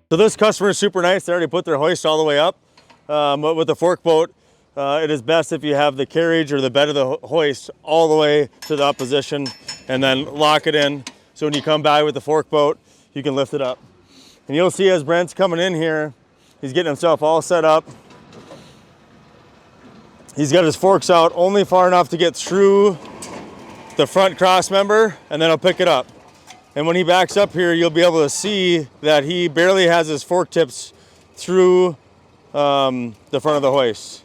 So this customer is super nice. They already put their hoist all the way up. But with the fork boat, it is best if you have the carriage or the bed of the hoist all the way to the up position and then lock it in. So when you come by with the fork boat, you can lift it up. And you'll see as Brent's coming in here, he's getting himself all set up. He's got his forks out only far enough to get through the front cross member, and then he'll pick it up. And when he backs up here, you'll be able to see that he barely has his fork tips through the front of the hoist.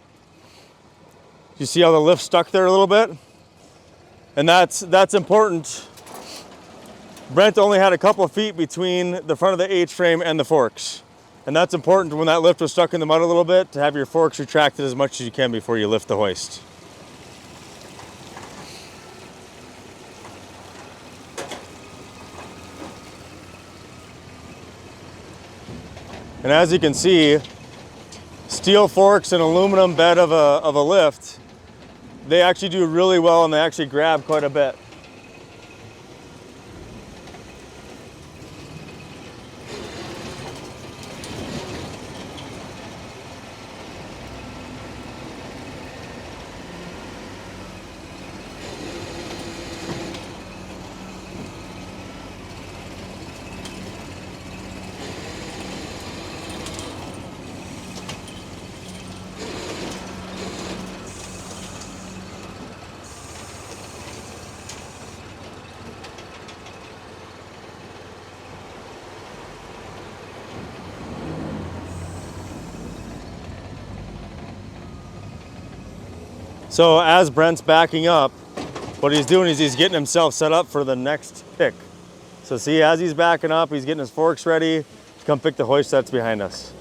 You see how the lift's stuck there a little bit? And that's important. Brent only had a couple of feet between the front of the H-frame and the forks. And that's important when that lift was stuck in the mud a little bit, to have your forks retracted as much as you can before you lift the hoist. And as you can see, steel forks and aluminum bed of a lift, they actually do really well and they actually grab quite a bit. So as Brent's backing up, what he's doing is he's getting himself set up for the next pick. So see, as he's backing up, he's getting his forks ready to come pick the hoist that's behind us.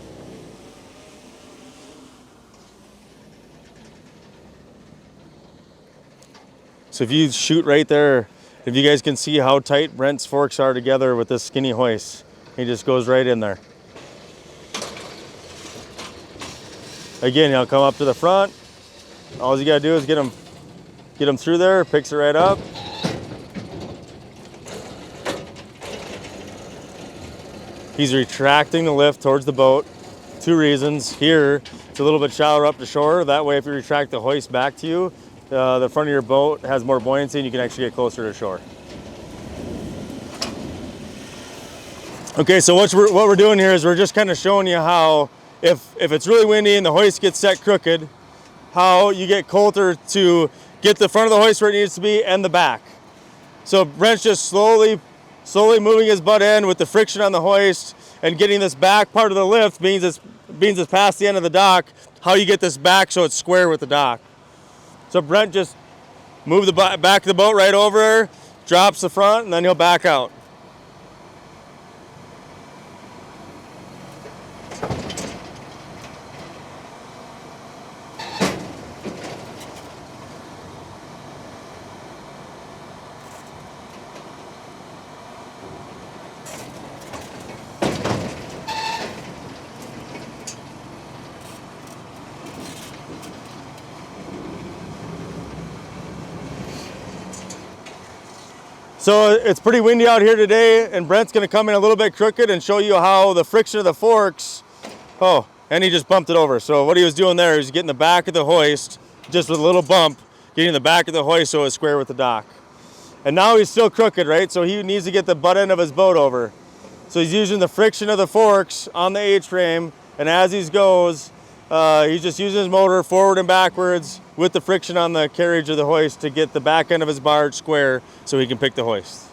So if you shoot right there, if you guys can see how tight Brent's forks are together with this skinny hoist, he just goes right in there. Again, he'll come up to the front. All you gotta do is get him through there, picks it right up. He's retracting the lift towards the boat. Two reasons. Here, it's a little bit shallower up to shore. That way, if you retract the hoist back to you, the front of your boat has more buoyancy and you can actually get closer to shore. Okay, so what we're doing here is we're just kind of showing you how, if it's really windy and the hoist gets set crooked, how you get Coulter to get the front of the hoist where it needs to be and the back. So Brent's just slowly moving his butt end with the friction on the hoist and getting this back part of the lift means it's past the end of the dock. How you get this back so it's square with the dock. So Brent just moved the back of the boat right over, drops the front, and then he'll back out. So it's pretty windy out here today, and Brent's gonna come in a little bit crooked and show you how the friction of the forks, oh, and he just bumped it over. So what he was doing there is getting the back of the hoist, just with a little bump, getting the back of the hoist so it's square with the dock. And now he's still crooked, right? So he needs to get the butt end of his boat over. So he's using the friction of the forks on the H-frame, and as he goes, he's just using his motor forward and backwards with the friction on the carriage of the hoist to get the back end of his barge square so he can pick the hoist.